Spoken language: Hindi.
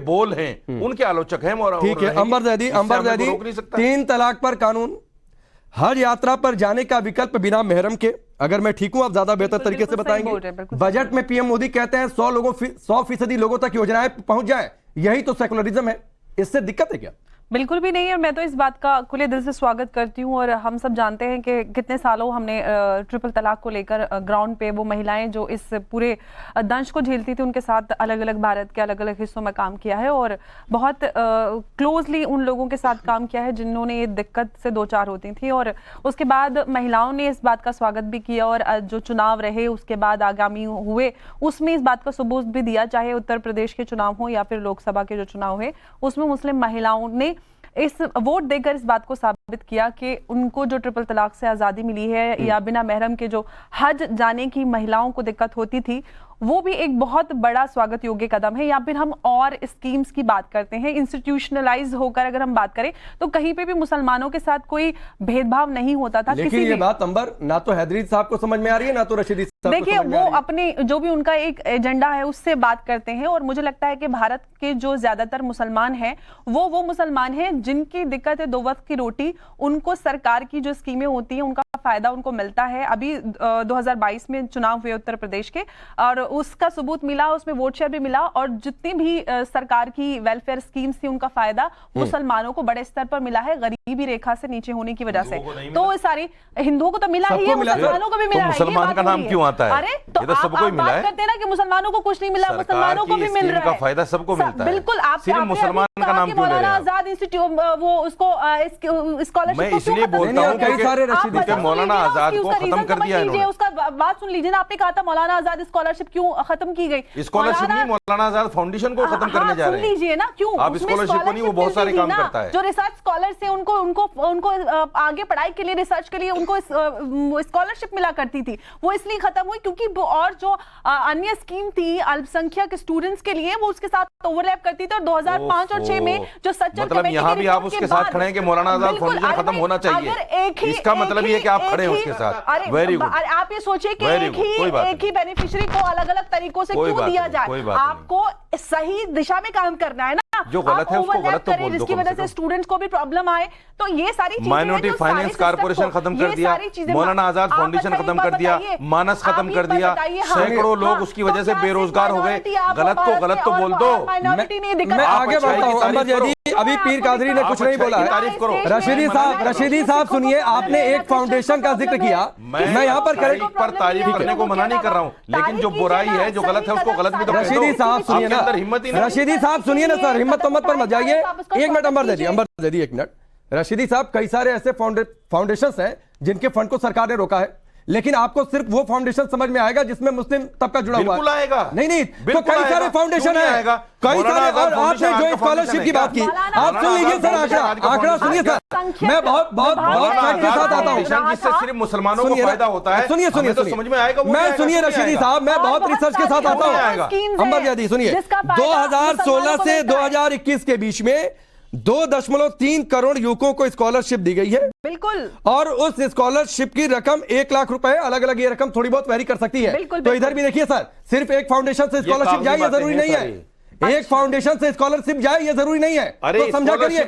बोल हैं उनके आलोचक हैं। और ठीक है, अंबर जैदी 3 तलाक पर कानून, हज यात्रा पर जाने का विकल्प बिना महरम के। अगर मैं ठीक हूं, आप ज्यादा बेहतर तरीके से बताएंगे। बजट में पीएम मोदी कहते हैं 100% लोगों तक योजनाएं पहुंच जाए, यही तो सेकुलरिज्म है। इससे दिक्कत है क्या? बिल्कुल भी नहीं है। मैं तो इस बात का खुले दिल से स्वागत करती हूँ। और हम सब जानते हैं कि कितने सालों हमने ट्रिपल तलाक को लेकर ग्राउंड पे वो महिलाएं जो इस पूरे दंश को झेलती थी, उनके साथ अलग अलग भारत के अलग अलग हिस्सों में काम किया है और बहुत क्लोजली उन लोगों के साथ काम किया है जिन्होंने ये दिक्कत से दो चार होती थी। और उसके बाद महिलाओं ने इस बात का स्वागत भी किया और जो चुनाव रहे उसके बाद आगामी हुए उसमें इस बात का सबूत भी दिया, चाहे उत्तर प्रदेश के चुनाव हो या फिर लोकसभा के जो चुनाव हुए उसमें मुस्लिम महिलाओं ने इस वोट देकर इस बात को साबित किया कि उनको जो ट्रिपल तलाक से आज़ादी मिली है या बिना महरम के जो हज जाने की महिलाओं को दिक्कत होती थी, वो भी एक बहुत बड़ा स्वागत योग्य कदम है। या फिर हम और स्कीम्स की बात करते हैं, इंस्टीट्यूशनलाइज होकर अगर हम बात करें तो कहीं पे भी मुसलमानों के साथ कोई भेदभाव नहीं होता था। लेकिन ये बात अंबर ना तो हैदरी साहब को समझ में आ रही है ना तो रशीदी साहब देखिए, वो अपने जो भी उनका एक एजेंडा है उससे बात करते हैं। और मुझे लगता है कि भारत के जो ज्यादातर मुसलमान हैं वो मुसलमान हैं जिनकी दिक्कत है 2 वक्त की रोटी, उनको सरकार की जो स्कीमें होती हैं उनका फायदा उनको मिलता है। अभी 2022 में चुनाव हुए उत्तर प्रदेश के और उसका सबूत मिला, उसमें वोट शेयर भी मिला और जितनी भी सरकार की वेलफेयर स्कीम्स थी उनका फायदा मुसलमानों को बड़े स्तर पर मिला है, गरीबी रेखा से नीचे होने की वजह से। तो सारी हिंदुओं को तो मिला ही है, मुसलमानों को भी मिला है। मुसलमान का नाम क्यों आता है? अरे तो सबको मिला है। करते हैं ना कि मुस्लिमानों को कुछ नहीं मिला, मुसलमानों को भी मिल रहा है, फायदा सबको मिलता है। बिल्कुल, आप सिर्फ मुसलमान का नाम क्यों ले रहे हैं? आजाद इंस्टीट्यूट वो उसको स्कॉलरशिप मैं इसलिए बोलता हूं कि मौलाना आजाद को खत्म कर दिया इन्होंने। उसका बात सुन लीजिए ना, आपने कहा था मौलाना आजाद स्कॉलरशिप क्यों खत्म की गई? स्कॉलरशिप नहीं, मौलाना आजाद फाउंडेशन को खत्म करने जा रहे हैं। सुन लीजिए ना, क्यों आप स्कॉलरशिप को नहीं, वो बहुत सारे काम करता है। जो रिसर्च स्कॉलर्स हैं उनको आगे पढ़ाई के लिए, रिसर्च के लिए उनको स्कॉलरशिप मिला करती थी, वो इसलिए खत्म हुई क्योंकि और जो अन्य स्कीम थी अल्पसंख्यक स्टूडेंट्स के लिए वो उसके साथ ओवरलैप करती थी। और 2005 और 6 में जो सच्चर मतलब यहाँ भी आप उसके साथ खड़े हैं कि मौलाना आजाद फाउंडेशन खत्म होना चाहिए, इसका मतलब ये कि आप खड़े हैं उसके साथ। Very good. आप ये सोचिए कि एक ही बेनिफिशियरी को अलग अलग तरीकों से क्यों दिया जाए? आपको सही दिशा में काम करना है ना, जो गलत है उसको गलत तो बोल दो। जिसकी वजह से स्टूडेंट्स को भी प्रॉब्लम आए, तो ये सारी चीजें, माइनॉरिटी फाइनेंस कॉर्पोरेशन खत्म कर दिया, मौलाना आजाद फाउंडेशन खत्म कर दिया, मानस खत्म कर दिया, सैकड़ों लोग उसकी वजह से बेरोजगार हो गए। गलत को गलत तो बोल दो। मैं आगे बढ़ता हूं। अंबर जैदी, अभी पीर कादरी ने कुछ नहीं बोला है। तारीफ करो। रशीदी साहब सुनिए, आपने एक फाउंडेशन का जिक्र किया, मैं यहाँ पर तारीफ करने को मना नहीं कर रहा हूँ, लेकिन जो बुराई है जो गलत है उसको गलत भी तो रशीदी साहब सुनिए ना, हिम्मत ही नहीं। रशीदी साहब सुनिए ना सर, हिम्मत तो मत पर मत जाइए। एक मिनट अंबर जैदी, एक मिनट। रशीदी साहब, कई सारे ऐसे फाउंडेशंस हैं जिनके फंड को सरकार ने रोका है, लेकिन आपको सिर्फ वो फाउंडेशन समझ में आएगा जिसमें मुस्लिम तबका जुड़ा हुआ है। आएगा नहीं तो कई सारे फाउंडेशन है, कई सारे। और आपने जो स्कॉलरशिप की बात की, आप सुन लीजिए सर, आंकड़ा सुनिए सर। मैं बहुत फैक्ट के साथ आता हूं, जिससे सिर्फ मुसलमानों को फायदा होता है। सुनिए समझ में आएगा। मैं सुनिए रशीदी साहब, मैं बहुत रिसर्च के साथ आता हूं। अंबर जैदी सुनिए, 2016 से 2021 के बीच में 2.3 करोड़ युवकों को स्कॉलरशिप दी गई है। बिल्कुल। और उस स्कॉलरशिप की रकम 1 लाख रुपए है। अलग अलग ये रकम थोड़ी बहुत वेरी कर सकती है। तो इधर भी देखिए सर, सिर्फ एक फाउंडेशन से स्कॉलरशिप जाए ये जरूरी नहीं है, एक फाउंडेशन से स्कॉलरशिप जाए ये जरूरी नहीं है, तो समझा करिए।